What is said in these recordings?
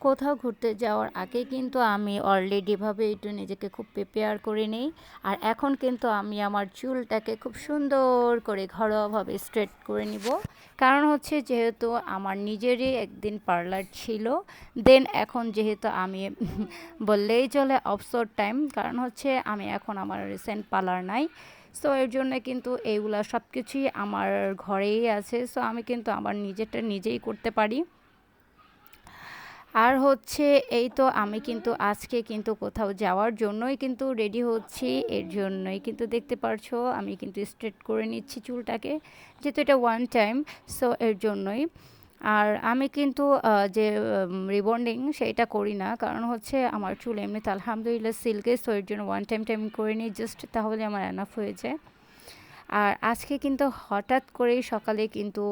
কোথাও ঘুরতে যাওয়ার আগে কিন্তু আমি অলরেডিভাবে একটু নিজেকে খুব প্রিপেয়ার করে নিই। আর এখন কিন্তু আমি আমার চুলটাকে খুব সুন্দর করে ঘরোয়াভাবে স্ট্রেট করে নিব। কারণ হচ্ছে যেহেতু আমার নিজেরই একদিন পার্লার ছিল, দেন এখন যেহেতু আমি বললেই চলে অবসর টাইম, কারণ হচ্ছে আমি এখন আমার রিসেন্ট পার্লার নাই। সো এর জন্য কিন্তু এইগুলা সব কিছুই আমার ঘরেই আছে। সো আমি কিন্তু আমার নিজেরটা নিজেই করতে পারি। আর হচ্ছে এই তো আমি কিন্তু আজকে কিন্তু কোথাও যাওয়ার জন্যই কিন্তু রেডি হচ্ছি। এর জন্যই কিন্তু দেখতে পারছো আমি কিন্তু স্ট্রেট করে নিচ্ছি চুলটাকে, যেহেতু এটা ওয়ান টাইম। সো এর জন্যই। আর আমি কিন্তু যে রিবন্ডিং সেইটা করি না, কারণ হচ্ছে আমার চুল এমনিতে আলহামদুলিল্লাহ সিল্কে। সো এর জন্য ওয়ান টাইম টাইম করে নিই জাস্ট, তাহলে আমার এনাফ হয়ে যায়। আর আজকে কিন্তু হঠাৎ করেই সকালে কিন্তু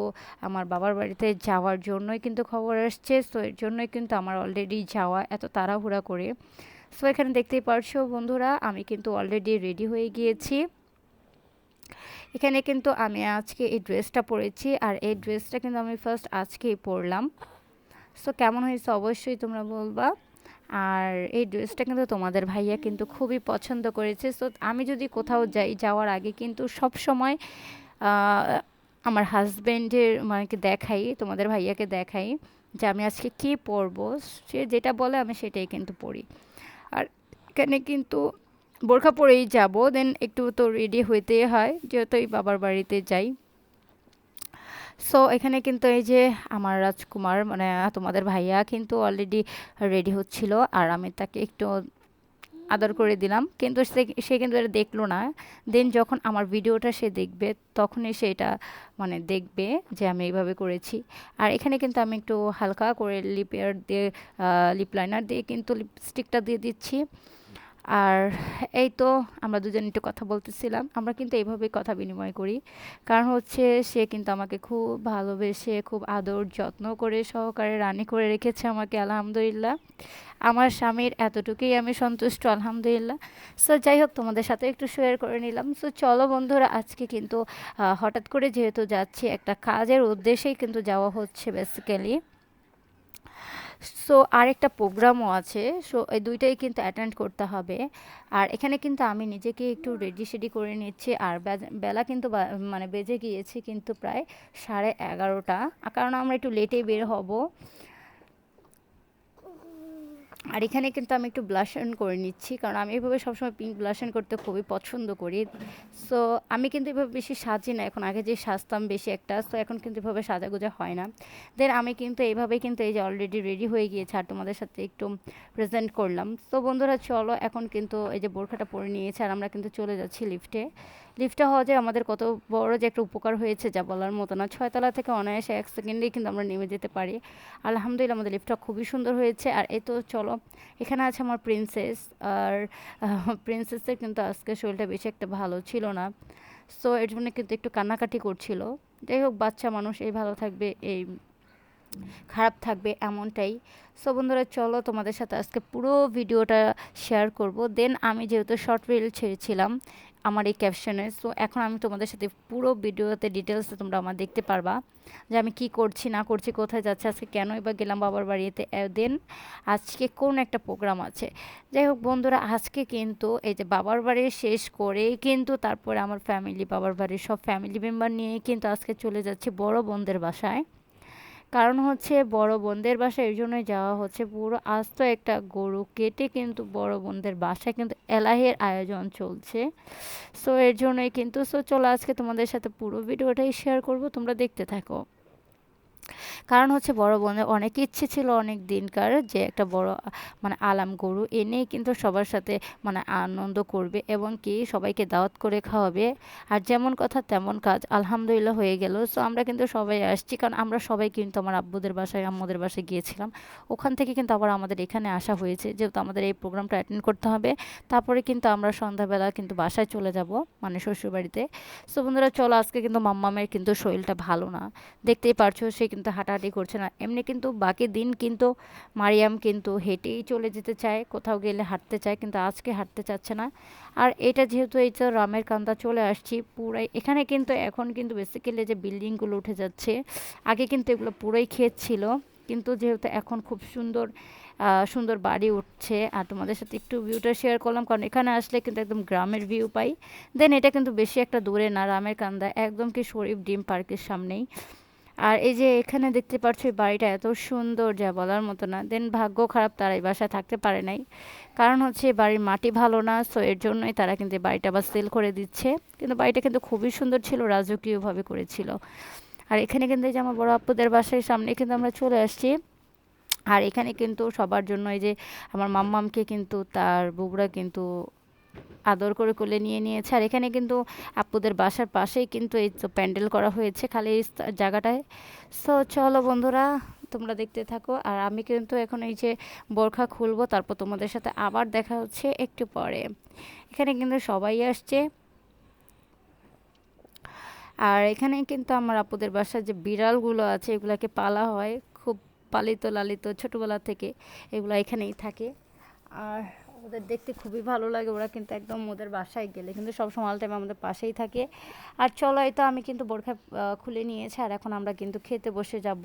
আমার বাবার বাড়িতে যাওয়ার জন্যই কিন্তু খবর আসছে। সো এর জন্যই কিন্তু আমার অলরেডি যাওয়া এত তাড়াহুড়া করে। সো এখানে দেখতেই পারছো বন্ধুরা, আমি কিন্তু অলরেডি রেডি হয়ে গিয়েছি। এখানে কিন্তু আমি আজকে এই ড্রেসটা পরেছি, আর এই ড্রেসটা কিন্তু আমি ফার্স্ট আজকেই পরলাম। সো কেমন হয়েছে অবশ্যই তোমরা বলবা। আর এই ড্রেসটা কিন্তু তোমাদের ভাইয়া কিন্তু খুবই পছন্দ করেছে। সো আমি যদি কোথাও যাই, যাওয়ার আগে কিন্তু সব সময় আমার হাজব্যান্ডের মানে দেখাই, তোমাদের ভাইয়াকে দেখাই যে আমি আজকে কী পরবো। সে যেটা বলে আমি সেটাই কিন্তু পরি। আর এখানে কিন্তু বোরখা পরেই যাব, দেন একটু তো রেডি হইতেই হয় যেহেতু এই বাবার বাড়িতে যাই। সো এখানে কিন্তু এই যে আমার রাজকুমার মানে তোমাদের ভাইয়া কিন্তু অলরেডি রেডি হচ্ছিল, আর আমি তাকে একটু আদর করে দিলাম, কিন্তু সে কিন্তু এটা দেখলো না। দেন যখন আমার ভিডিওটা সে দেখবে, তখনই সে এটা মানে দেখবে যে আমি এইভাবে করেছি। আর এখানে কিন্তু আমি একটু হালকা করে লিপের দিয়ে লিপ লাইনার দিয়ে কিন্তু লিপস্টিকটা দিয়ে দিচ্ছি। আর এই তো আমরা দুজন একটু কথা বলতেছিলাম, আমরা কিন্তু এইভাবেই কথা বিনিময় করি। কারণ হচ্ছে সে কিন্তু আমাকে খুব ভালোবেসে, খুব আদর যত্ন করে সহকারে রানী করে রেখেছে আমাকে, আলহামদুলিল্লাহ। আমার স্বামীর এতটুকুই আমি সন্তুষ্ট, আলহামদুলিল্লাহ। সো যাই হোক, তোমাদের সাথে একটু শেয়ার করে নিলাম। সো চলো বন্ধুরা, আজকে কিন্তু হঠাৎ করে যেহেতু যাচ্ছি, একটা কাজের উদ্দেশ্যেই কিন্তু যাওয়া হচ্ছে বেসিক্যালি। সো আরেকটা প্রোগ্রামও আছে। সো এই দুইটাই কিন্তু অ্যাটেন্ড করতে হবে। আর এখানে কিন্তু আমি নিজেকে একটু রেডি সেডি করে নিচ্ছি। আর বেলা কিন্তু মানে বেজে গিয়েছে কিন্তু প্রায় 11:30, কারণ আমরা একটু লেটেই বের হব। আর এখানে কিন্তু আমি একটু ব্লাশন করে নিচ্ছি, কারণ আমি এভাবে সবসময় পিঙ্ক ব্লাশন করতে খুবই পছন্দ করি। সো আমি কিন্তু এভাবে বেশি সাজি না এখন, আগে যে সাজতাম বেশি একটা, সো এখন কিন্তু এভাবে সাজাগোজা হয় না। দেন আমি কিন্তু এইভাবেই কিন্তু এই যে অলরেডি রেডি হয়ে গিয়েছে, আর তোমাদের সাথে একটু প্রেজেন্ট করলাম। তো বন্ধুরা চলো, এখন কিন্তু এই যে বোরখাটা পরে নিয়েছে, আর আমরা কিন্তু চলে যাচ্ছি লিফটে। লিফটে হওয়া যে আমাদের কত বড় যে একটা উপকার হয়েছে যা বলার মতো না। 6 তলা থেকে অনায়াসে 1 সেকেন্ডেই কিন্তু আমরা নেমে যেতে পারি। আলহামদুলিল্লাহ আমাদের লিফটটা খুবই সুন্দর হয়েছে। আর এই তো চলো, এখানে আছে আমার প্রিন্সেস। আর প্রিন্সেসের কিন্তু আজকে শরীরটা বেশি একটা ভালো ছিল না। সো এর জন্য কিন্তু একটু কান্নাকাটি করছিল। যাই হোক, বাচ্চা মানুষ, এই ভালো থাকবে এই খারাপ থাকবে এমনটাই। সো বন্ধুরা চলো, তোমাদের সাথে আজকে পুরো ভিডিওটা শেয়ার করব। দেন আমি যেহেতু শর্ট রিল ছেড়েছিলাম আমার এই ক্যাপশনে, সো এখন আমি তোমাদের সাথে পুরো ভিডিওতে ডিটেলসে তোমরা আমার দেখতে পারবা যে আমি কি করছি না করছি, কোথায় যাচ্ছে, আজকে কেনই বা গেলাম বাবার বাড়িতে, দেন আজকে কোন একটা প্রোগ্রাম আছে। যাই হোক বন্ধুরা, আজকে কিন্তু এই যে বাবার বাড়ি শেষ করে কিন্তু তারপরে আমার ফ্যামিলি, বাবার বাড়ির সব ফ্যামিলি মেম্বার নিয়ে কিন্তু আজকে চলে যাচ্ছি বড় বোনদের বাসায়। কারণ হচ্ছে বড় বোনদের বাসায় এই জন্যই যাওয়া হচ্ছে, পুরো আস্ত একটা গরু কেটে কিন্তু বড় বোনদের বাসায় কিন্তু এলাহের আয়োজন চলছে। সো এর জন্যই কিন্তু, সো চলো আজকে তোমাদের সাথে পুরো ভিডিওটাই শেয়ার করব, তোমরা দেখতে থাকো। কারণ হচ্ছে বড় বোনের অনেক ইচ্ছে ছিল অনেক দিনকার, যে একটা বড় মানে আলাম গরু এনেই কিন্তু সবার সাথে মানে আনন্দ করবে এবং কি সবাইকে দাওয়াত করে খাওয়াবে। আর যেমন কথা তেমন কাজ, আলহামদুলিল্লাহ হয়ে গেল। সো আমরা কিন্তু সবাই আসছি, কারণ আমরা সবাই কিন্তু আমার আব্বুদের বাসায়, আম্মুদের বাসায় গিয়েছিলাম। ওখান থেকে কিন্তু আবার আমাদের এখানে আসা হয়েছে, যেহেতু আমাদের এই প্রোগ্রামটা অ্যাটেন্ড করতে হবে। তারপরে কিন্তু আমরা সন্ধ্যাবেলা কিন্তু বাসায় চলে যাব, মানে শ্বশুরবাড়িতে। সো বন্ধুরা চলো, আজকে কিন্তু মাম্মামের কিন্তু শরীরটা ভালো না, দেখতেই পারছো। সে কিন্তু হাঁটাহাঁটি করছে না। এমনি কিন্তু বাকি দিন কিন্তু মারিয়াম কিন্তু হেঁটেই চলে যেতে চায়, কোথাও গেলে হাঁটতে চায়, কিন্তু আজকে হাঁটতে চাচ্ছে না। আর এটা যেহেতু এই তো রামের কান্দা চলে আসছি পুরাই, এখানে কিন্তু এখন কিন্তু বেসিক্যালি যে বিল্ডিংগুলো উঠে যাচ্ছে, আগে কিন্তু এগুলো পুরোই ক্ষেত ছিল, কিন্তু যেহেতু এখন খুব সুন্দর সুন্দর বাড়ি উঠছে, আর তোমাদের সাথে একটু ভিউটা শেয়ার করলাম, কারণ এখানে আসলে কিন্তু একদম গ্রামের ভিউ পাই। দেন এটা কিন্তু বেশি একটা দূরে না, রামের কান্দা, একদম কি শরীফ ডিম পার্কের সামনেই। আর এই যে এখানে দেখতে পাচ্ছ এই বাড়িটা এত সুন্দর যা বলার মতো না। দেন ভাগ্য খারাপ, তারা এই বাসায় থাকতে পারে নাই, কারণ হচ্ছে বাড়ির মাটি ভালো না, সো এর জন্যই তারা কিন্তু এই বাড়িটা আবার সেল করে দিচ্ছে। কিন্তু বাড়িটা কিন্তু খুবই সুন্দর ছিল, রাজকীয়ভাবে করেছিল। আর এখানে কিন্তু এই যে আমার বড় আপুদের বাসার সামনে কিন্তু আমরা চলে আসছি। আর এখানে কিন্তু সবার জন্য এই যে আমার মাম্মামকে কিন্তু তার বুবরা কিন্তু আদর করে কোলে নিয়ে নিয়েছে। আর এখানে কিন্তু আপুদের বাসার পাশেই কিন্তু এই তো প্যান্ডেল করা হয়েছে খালি এই জায়গাটায়। সো চলো বন্ধুরা, তোমরা দেখতে থাকো। আর আমি কিন্তু এখন এই যে বোরখা খুলবো, তারপর তোমাদের সাথে আবার দেখা হচ্ছে একটু পরে। এখানে কিন্তু সবাই আসছে। আর এখানে কিন্তু আমার আপুদের বাসায় যে বিড়ালগুলো আছে এগুলাকে পালা হয়, খুব পালিত লালিত ছোটোবেলা থেকে, এগুলো এখানেই থাকে। আর ওদের দেখতে খুবই ভালো লাগে, ওরা কিন্তু একদম ওদের বাসায় গেলে কিন্তু সবসময় অল টাইম আমাদের পাশেই থাকে। আর চলো, এই তো আমি কিন্তু বোরখা খুলে নিয়েছি, আর এখন আমরা কিন্তু খেতে বসে যাব,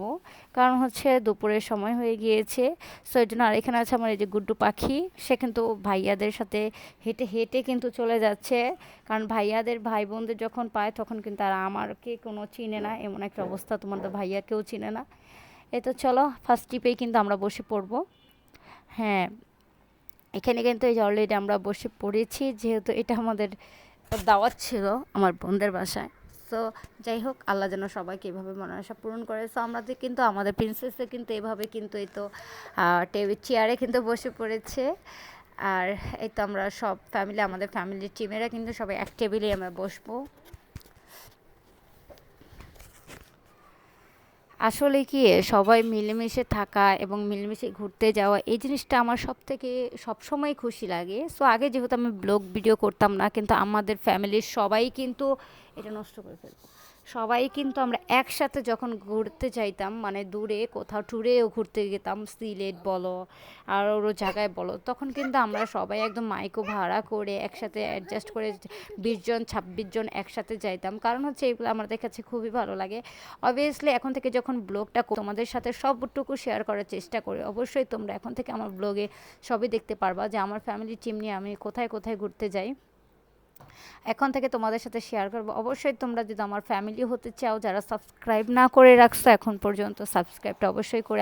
কারণ হচ্ছে দুপুরের সময় হয়ে গিয়েছে। সো এর জন্য। আর এখানে আছে আমার এই যে গুড্ডু পাখি, সে কিন্তু ভাইয়াদের সাথে হেঁটে হেঁটে কিন্তু চলে যাচ্ছে, কারণ ভাইয়াদের ভাই বোনদের যখন পায় তখন কিন্তু আর আমারকে কোনো চিনে না, এমন একটা অবস্থা, তোমাদের ভাইয়াকেও চিনে না। এই তো চলো, ফার্স্ট ট্রিপেই কিন্তু আমরা বসে পড়বো। হ্যাঁ, এখানে কিন্তু এই যে অলরেডি আমরা বসে পড়েছি, যেহেতু এটা আমাদের দাওয়াত ছিল আমার বোনদের বাসায়। সো যাই হোক, আল্লাহ যেন সবাইকে এভাবে মনোবাসা পূরণ করে। সো আমাদের কিন্তু আমাদের প্রিন্সেসে কিন্তু এভাবে কিন্তু এই তো টেবিল চেয়ারে কিন্তু বসে পড়েছে। আর এই তো আমরা সব ফ্যামিলি, আমাদের ফ্যামিলির টিমেরা কিন্তু সবাই এক টেবিলেই আমরা বসবো। আসলে কি, সবাই মিলেমিশে থাকা এবং মিলেমিশে ঘুরতে যাওয়া, এই জিনিসটা আমার সবথেকে সবসময় খুশি লাগে। সো আগে যেহেতু আমি ব্লগ ভিডিও করতাম না, কিন্তু আমাদের ফ্যামিলির সবাই কিন্তু এটা নষ্ট করে ফেলবো, সবাই কিন্তু আমরা একসাথে যখন ঘুরতে যাইতাম, মানে দূরে কোথাও ট্যুরেও ঘুরতে যেতাম, সিলেট বলো আর ওরও জায়গায় বলো, তখন কিন্তু আমরা সবাই একদম মাইকো ভাড়া করে একসাথে অ্যাডজাস্ট করে 20 জন 26 জন একসাথে যাইতাম, কারণ হচ্ছে এগুলো আমাদের কাছে খুবই ভালো লাগে। অবভিয়াসলি এখন থেকে যখন ব্লগটা তোমাদের সাথে সবটুকু শেয়ার করার চেষ্টা করি, অবশ্যই তোমরা এখন থেকে আমার ব্লগে সবই দেখতে পারবা যে আমার ফ্যামিলি টিম নিয়ে আমি কোথায় কোথায় ঘুরতে যাই, এখন থেকে তোমাদের সাথে শেয়ার করবো। অবশ্যই তোমরা যদি আমার ফ্যামিলি হতে চাও, যারা সাবস্ক্রাইব না করে রাখছো এখন পর্যন্ত, সাবস্ক্রাইবটা অবশ্যই করে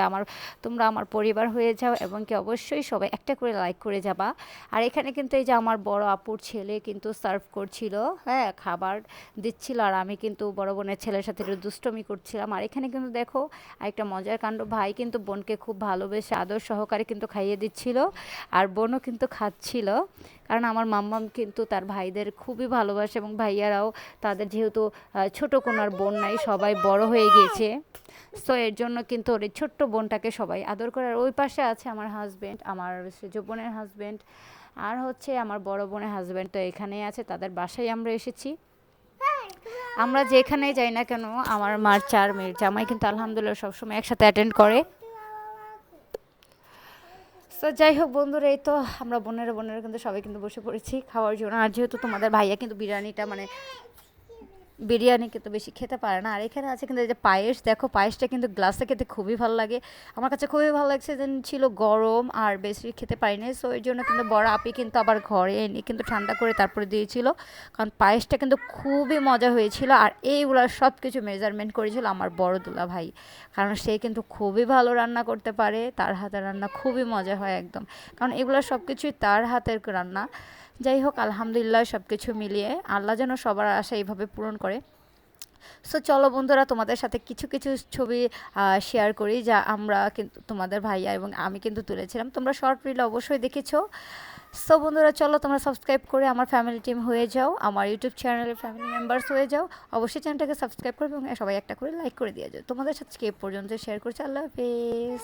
তোমরা আমার পরিবার হয়ে যাও, এবং কি অবশ্যই সবাই একটা করে লাইক করে যাবা। আর এখানে কিন্তু এই যে আমার বড় আপুর ছেলে কিন্তু সার্ভ করছিল, হ্যাঁ খাবার দিচ্ছিল, আর আমি কিন্তু বড় বোনের ছেলের সাথে একটু দুষ্টমি করছিলাম। আর এখানে কিন্তু দেখো আরেকটা মজার কাণ্ড, ভাই কিন্তু বোনকে খুব ভালোবেসে আদর সহকারে কিন্তু খাইয়ে দিচ্ছিল, আর বোনও কিন্তু খাচ্ছিল, কারণ আমার মাম্মাম কিন্তু তার ভাইদের খুবই ভালোবাসে, এবং ভাইয়ারাও তাদের যেহেতু ছোট কোনো আর বোন নাই, সবাই বড় হয়ে গিয়েছে, সো এর জন্য কিন্তু ওর এই ছোট্ট বোনটাকে সবাই আদর করে। আর ওই পাশে আছে আমার হাজব্যান্ড, আমার সেজ বোনের হাজব্যান্ড, আর হচ্ছে আমার বড় বোনের হাজব্যান্ড, তো এখানেই আছে, তাদের বাসায় আমরা এসেছি। আমরা যেখানে যাই না কেন, আমার মার 4 মেয়ের জামাই কিন্তু আলহামদুলিল্লাহ সবসময় একসাথে অ্যাটেন্ড করে। তো যাই হোক বন্ধুরা, এই তো আমরা বোনেরা কিন্তু সবাই কিন্তু বসে পড়েছি খাওয়ার জন্য। আর যেহেতু তোমাদের ভাইয়া কিন্তু বিরিয়ানিটা মানে বিরিয়ানি কিন্তু বেশি খেতে পারে না। আর এখানে আছে কিন্তু এই যে পায়েস, দেখো পায়েসটা কিন্তু গ্লাসে খেতে খুবই ভালো লাগে, আমার কাছে খুবই ভালো লাগছে, দেন ছিল গরম আর বেশি খেতে পারিনি, সো এর জন্য কিন্তু বড় আপি কিন্তু আবার ঘরে এনে কিন্তু ঠান্ডা করে তারপরে দিয়েছিল, কারণ পায়েসটা কিন্তু খুবই মজা হয়েছিল। আর এইগুলো সব কিছু মেজারমেন্ট করেছিল আমার বড় দুলা ভাই, কারণ সে কিন্তু খুবই ভালো রান্না করতে পারে, তার হাতের রান্না খুবই মজা হয় একদম, কারণ এগুলো সব কিছুই তার হাতের রান্না। যাই হোক, আলহামদুলিল্লাহ সব কিছু মিলিয়ে আল্লাহ যেন সবার আশা এইভাবে পূরণ করে। সো চলো বন্ধুরা, তোমাদের সাথে কিছু কিছু ছবি শেয়ার করি, যা আমরা কিন্তু তোমাদের ভাইয়া এবং আমি কিন্তু তুলেছিলাম, তোমরা শর্ট রিল অবশ্যই দেখেছো। সো বন্ধুরা চলো, তোমরা সাবস্ক্রাইব করে আমার ফ্যামিলি টিম হয়ে যাও, আমার ইউটিউব চ্যানেলের ফ্যামিলি মেম্বার্স হয়ে যাও, অবশ্যই চ্যানেলটাকে সাবস্ক্রাইব করবে এবং সবাই একটা করে লাইক করে দিয়ে যাও। তোমাদের সাথে এ পর্যন্ত শেয়ার করছি, আল্লাহ হাফেজ।